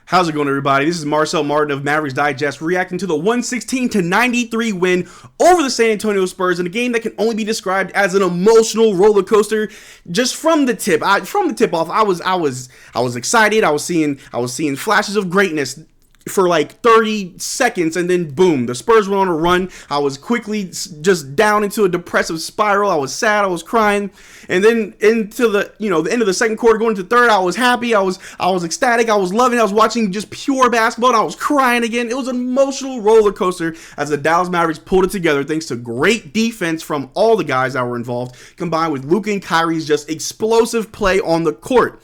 How's it going, everybody? This is Marcel Martin of Mavs Digest reacting to the 116-93 win over the San Antonio Spurs in a game that can only be described as an emotional roller coaster. Just from the tip off, I was excited. I was seeing flashes of greatness for like 30 seconds, and then boom, the Spurs went on a run. I was quickly just down into a depressive spiral. I was sad, I was crying, and then into the end of the second quarter, going into the third, I was happy, I was ecstatic, I was loving it. I was watching just pure basketball, and I was crying again. It was an emotional roller coaster as the Dallas Mavericks pulled it together thanks to great defense from all the guys that were involved, combined with Luka and Kyrie's just explosive play on the court.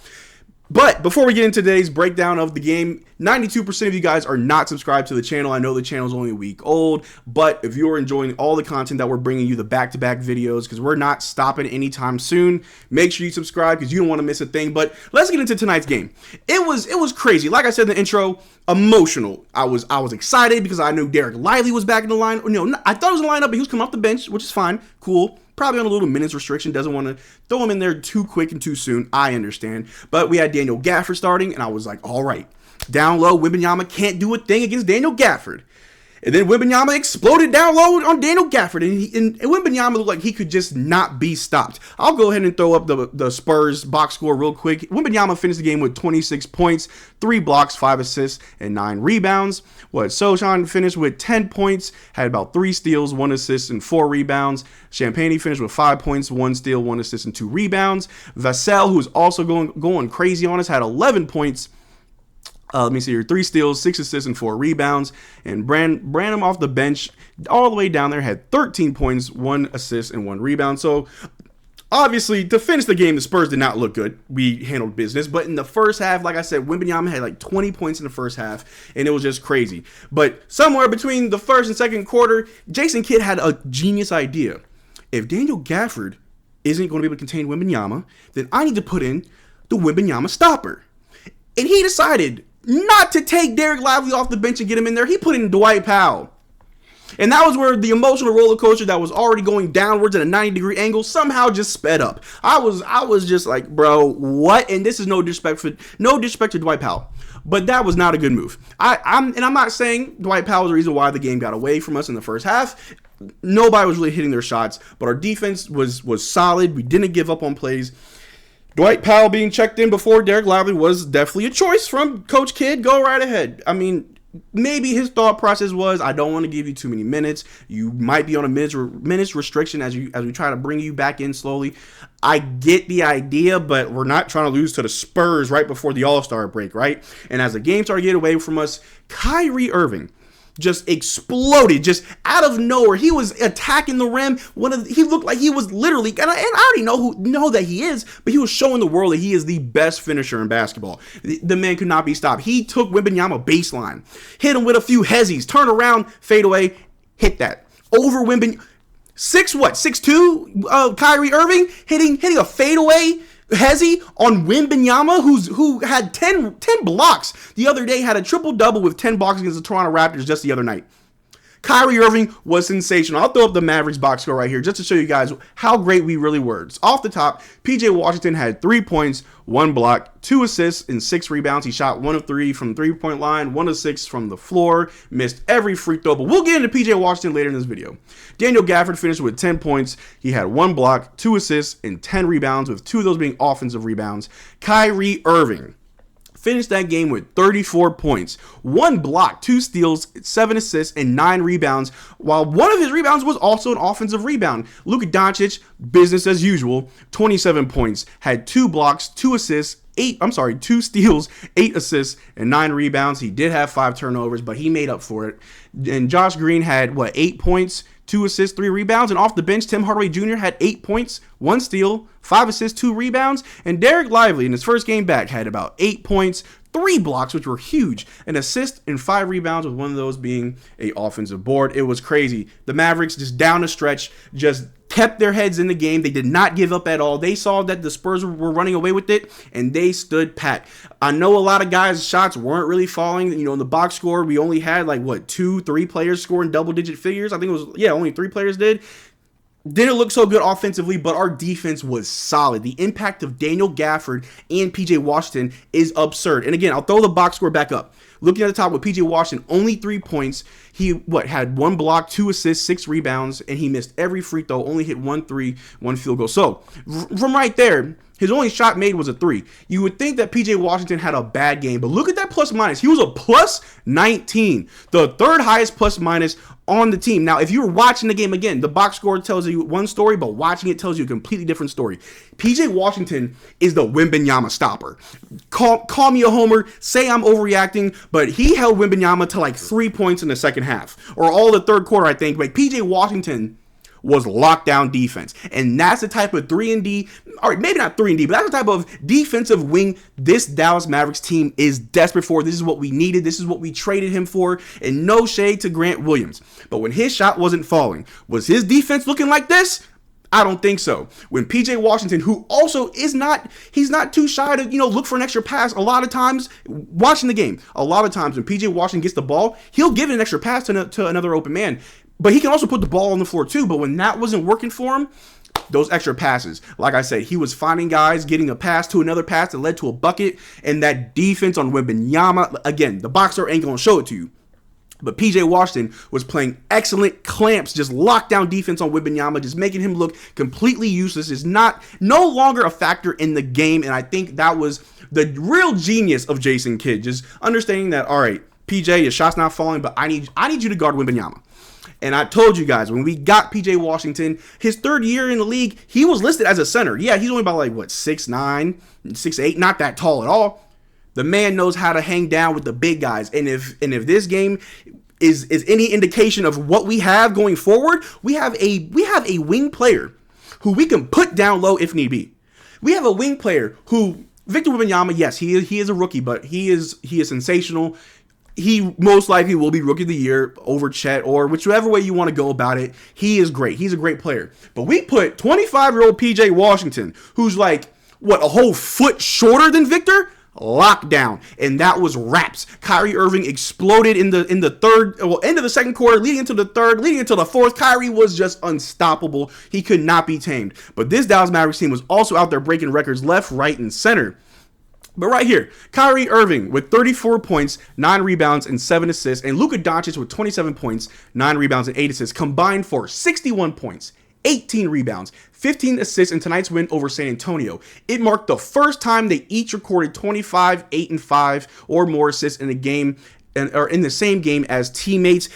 But before we get into today's breakdown of the game, 92% of you guys are not subscribed to the channel. I know the channel is only a week old, but if you're enjoying all the content that we're bringing you, the back-to-back videos, because we're not stopping anytime soon, make sure you subscribe because you don't want to miss a thing. But let's get into tonight's game. It was crazy. Like I said in the intro, emotional. I was excited because I knew Derrick Lively was back in the line. No, I thought it was in the lineup, but he was coming off the bench, which is fine, cool. Probably on a little minutes restriction, doesn't want to throw him in there too quick and too soon. I understand. But we had Daniel Gafford starting, and I was like, all right. Down low, Wembanyama can't do a thing against Daniel Gafford. And then Wembanyama exploded down low on Daniel Gafford, and Wembanyama looked like he could just not be stopped. I'll go ahead and throw up the Spurs box score real quick. Wembanyama finished the game with 26 points, 3 blocks, 5 assists, and 9 rebounds. Sochan finished with 10 points, had about 3 steals, 1 assist, and 4 rebounds. Champagne finished with 5 points, 1 steal, 1 assist, and 2 rebounds. Vassell, who's also going crazy on us, had 11 points. 3 steals, 6 assists, and 4 rebounds. And Branham off the bench, all the way down there, had 13 points, 1 assist, and 1 rebound. So, obviously, to finish the game, the Spurs did not look good. We handled business. But in the first half, like I said, Wembanyama had like 20 points in the first half, and it was just crazy. But somewhere between the first and second quarter, Jason Kidd had a genius idea. If Daniel Gafford isn't going to be able to contain Wembanyama, then I need to put in the Wembanyama stopper. And he decided not to take Derrick Lively off the bench and get him in there. He put in Dwight Powell. And that was where the emotional roller coaster that was already going downwards at a 90-degree angle somehow just sped up. I was just like, bro, what? And this is no disrespect to Dwight Powell, but that was not a good move. I'm not saying Dwight Powell was the reason why the game got away from us in the first half. Nobody was really hitting their shots, but our defense was solid. We didn't give up on plays. Dwight Powell being checked in before Derrick Lively was definitely a choice from Coach Kidd. Go right ahead. I mean, maybe his thought process was, I don't want to give you too many minutes. You might be on a minutes restriction as we try to bring you back in slowly. I get the idea, but we're not trying to lose to the Spurs right before the All-Star break, right? And as the game started to get away from us, Kyrie Irving just exploded, just out of nowhere. He was attacking the rim. He looked like he was literally, and I already know that he is, but he was showing the world that he is the best finisher in basketball. The man could not be stopped. He took Wembanyama baseline, hit him with a few hezzies, turn around, fade away, hit that over Wembanyama. 6'2", Kyrie Irving hitting a fadeaway hezzy on Wembanyama, who had 10 blocks the other day, had a triple-double with 10 blocks against the Toronto Raptors just the other night. Kyrie Irving was sensational. I'll throw up the Mavericks box score right here just to show you guys how great we really were. Off the top, PJ Washington had 3 points, 1 block, 2 assists, and 6 rebounds. He shot 1 of 3 from the 3-point line, 1 of 6 from the floor, missed every free throw, but we'll get into PJ Washington later in this video. Daniel Gafford finished with 10 points. He had 1 block, 2 assists, and 10 rebounds, with 2 of those being offensive rebounds. Kyrie Irving finished that game with 34 points, 1 block, 2 steals, 7 assists, and 9 rebounds, while one of his rebounds was also an offensive rebound. Luka Doncic, business as usual, 27 points, had 2 blocks, 2 assists, 2 steals, 8 assists, and 9 rebounds. He did have 5 turnovers, but he made up for it. And Josh Green had, 8 points, 2 assists, 3 rebounds. And off the bench, Tim Hardaway Jr. had 8 points, 1 steal, 5 assists, 2 rebounds. And Derrick Lively, in his first game back, had about 8 points, 3 blocks, which were huge, an assist and 5 rebounds, with one of those being a offensive board. It was crazy. The Mavericks, just down the stretch, just kept their heads in the game. They did not give up at all. They saw that the Spurs were running away with it, and they stood pat. I know a lot of guys' shots weren't really falling. In the box score, we only had 2-3 players scoring double-digit figures. I think it was, only 3 players did. Didn't look so good offensively, but our defense was solid. The impact of Daniel Gafford and PJ Washington is absurd. And again, I'll throw the box score back up. Looking at the top with PJ Washington, only 3 points. He had 1 block, 2 assists, 6 rebounds, and he missed every free throw, only hit 1 3, 1 field goal. So from right there, his only shot made was a 3. You would think that PJ Washington had a bad game, but look at that plus minus. He was a plus 19, the third highest plus minus on the team. Now, if you were watching the game again, the box score tells you one story, but watching it tells you a completely different story. PJ Washington is the Wembanyama stopper. Call me a homer, say I'm overreacting, but he held Wembanyama to like 3 points in the second half, or all the third quarter, I think. But PJ Washington was lockdown defense. And that's the type of 3-and-D, all right, maybe not 3-and-D, but that's the type of defensive wing this Dallas Mavericks team is desperate for. This is what we needed. This is what we traded him for. And no shade to Grant Williams. But when his shot wasn't falling, was his defense looking like this? I don't think so. When PJ Washington, who also he's not too shy to, look for an extra pass. A lot of times, watching the game, a lot of times when PJ Washington gets the ball, he'll give it an extra pass to another open man. But he can also put the ball on the floor too. But when that wasn't working for him, those extra passes, like I said, he was finding guys, getting a pass to another pass that led to a bucket. And that defense on Wembanyama, again, the boxer ain't going to show it to you. But PJ Washington was playing excellent clamps, just lockdown defense on Wembanyama, just making him look completely useless. Is no longer a factor in the game. And I think that was the real genius of Jason Kidd, just understanding that, all right, PJ, your shot's not falling, but I need you to guard Wembanyama. And I told you guys, when we got PJ Washington, his third year in the league, he was listed as a center. Yeah, he's only about 6'9", 6'8", not that tall at all. The man knows how to hang down with the big guys. And if this game is any indication of what we have going forward, we have a wing player who we can put down low if need be. We have a wing player who, Victor Wembanyama, yes, he is a rookie, but he is sensational. He most likely will be Rookie of the Year over Chet, or whichever way you want to go about it. He is great. He's a great player. But we put 25-year-old PJ Washington, who's a whole foot shorter than Victor, locked down. And that was wraps. Kyrie Irving exploded in the third, end of the second quarter, leading into the third, leading into the fourth. Kyrie was just unstoppable. He could not be tamed. But this Dallas Mavericks team was also out there breaking records left, right, and center. But right here, Kyrie Irving with 34 points, 9 rebounds, and 7 assists, and Luka Doncic with 27 points, 9 rebounds, and 8 assists, combined for 61 points, 18 rebounds, 15 assists in tonight's win over San Antonio. It marked the first time they each recorded 25, 8, and 5 or more assists in a game, or in the same game as teammates.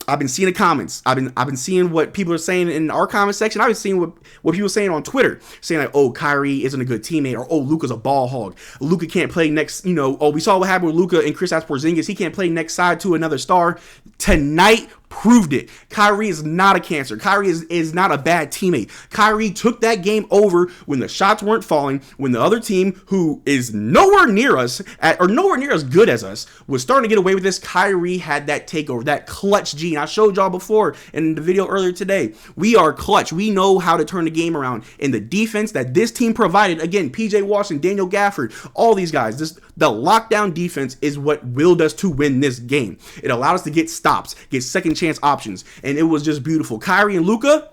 I've been seeing the comments. I've been seeing what people are saying in our comment section. I've been seeing what people are saying on Twitter, saying oh, Kyrie isn't a good teammate, or oh, Luka's a ball hog. Luka can't play next. Oh, we saw what happened with Luka and Kristaps Porzingis. He can't play next side to another star. Tonight proved it. Kyrie is not a cancer. Kyrie is not a bad teammate. Kyrie took that game over when the shots weren't falling, when the other team, who is nowhere near us, or nowhere near as good as us, was starting to get away with this. Kyrie had that takeover, that clutch gene. I showed y'all before in the video earlier today. We are clutch. We know how to turn the game around. And the defense that this team provided, again, PJ Washington, Daniel Gafford, all these guys, the lockdown defense is what willed us to win this game. It allowed us to get stops, get second chance options, and it was just beautiful. Kyrie and Luka,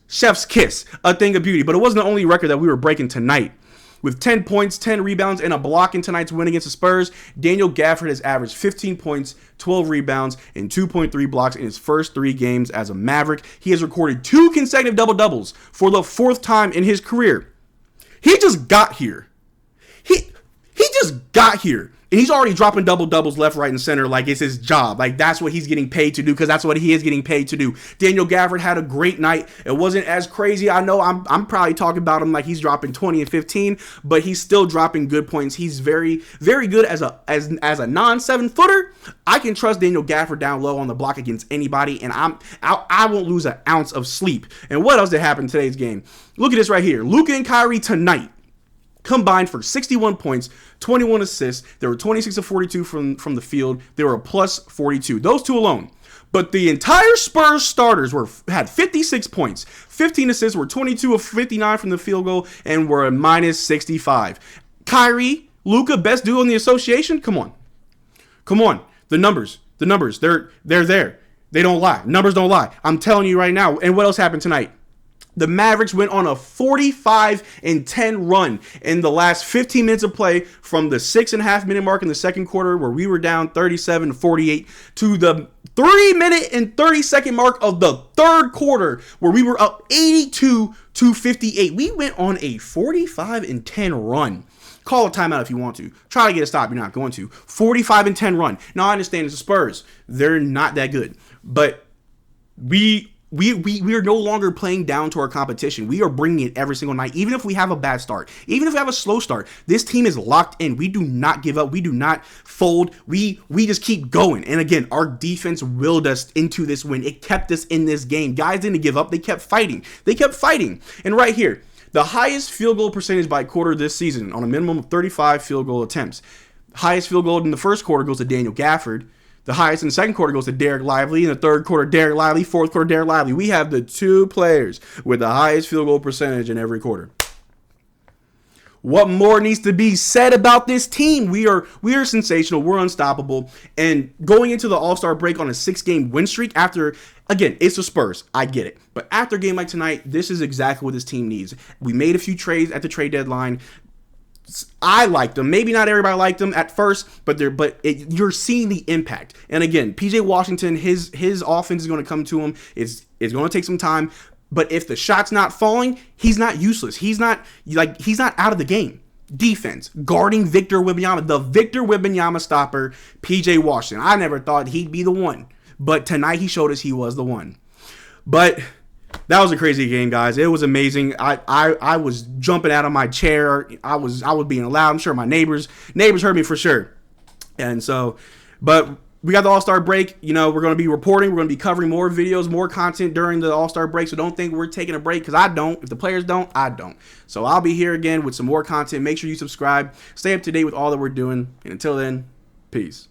chef's kiss, a thing of beauty. But it wasn't the only record that we were breaking tonight. With 10 points, 10 rebounds, and a block in tonight's win against the Spurs, Daniel Gafford has averaged 15 points, 12 rebounds, and 2.3 blocks in his first 3 games as a Maverick. He has recorded 2 consecutive double-doubles for the 4th time in his career. He just got here. He just got here. And he's already dropping double-doubles left, right, and center like it's his job. Like, that's what he's getting paid to do, because that's what he is getting paid to do. Daniel Gafford had a great night. It wasn't as crazy. I know I'm probably talking about him like he's dropping 20 and 15, but he's still dropping good points. He's very, very good as a non-7-footer. I can trust Daniel Gafford down low on the block against anybody, and I won't lose an ounce of sleep. And what else did happen in today's game? Look at this right here. Luka and Kyrie tonight combined for 61 points, 21 assists. They were 26 of 42 from the field. They were a plus 42. Those two alone. But the entire Spurs starters had 56 points, 15 assists, were 22 of 59 from the field goal, and were a minus 65. Kyrie, Luka, best duo in the association? Come on. The numbers, they're there. They don't lie. Numbers don't lie. I'm telling you right now. And what else happened tonight? The Mavericks went on a 45-10 run in the last 15 minutes of play from the 6.5 minute mark in the second quarter where we were down 37-48 to the 3-minute and 30-second mark of the third quarter where we were up 82-58. We went on a 45-10 run. Call a timeout if you want to. Try to get a stop. You're not going to. 45-10 run. Now, I understand it's the Spurs. They're not that good. But we are no longer playing down to our competition. We are bringing it every single night, even if we have a bad start, even if we have a slow start. This team is locked in. We do not give up. We do not fold. We just keep going. And again, our defense willed us into this win. It kept us in this game. Guys didn't give up. They kept fighting. And right here, the highest field goal percentage by quarter this season on a minimum of 35 field goal attempts. Highest field goal in the first quarter goes to Daniel Gafford. The highest in the second quarter goes to Derrick Lively. In the third quarter, Derrick Lively. Fourth quarter, Derrick Lively. We have the two players with the highest field goal percentage in every quarter. What more needs to be said about this team? We are sensational. We're unstoppable. And going into the All-Star break on a 6-game win streak after, again, it's the Spurs. I get it. But after a game like tonight, this is exactly what this team needs. We made a few trades at the trade deadline. I liked them. Maybe not everybody liked them at first, but you're seeing the impact. And again, PJ Washington, his offense is going to come to him. It's going to take some time. But if the shot's not falling, he's not useless. He's not out of the game. Defense, guarding Victor Wembanyama, the Victor Wembanyama stopper, PJ Washington. I never thought he'd be the one, but tonight he showed us he was the one. But that was a crazy game, guys. It was amazing. I was jumping out of my chair. I was being loud. I'm sure my neighbors heard me for sure. And so, but we got the All-Star break. You know, we're going to be reporting. We're going to be covering more videos, more content during the All-Star break. So don't think we're taking a break because I don't. If the players don't, I don't. So I'll be here again with some more content. Make sure you subscribe. Stay up to date with all that we're doing. And until then, peace.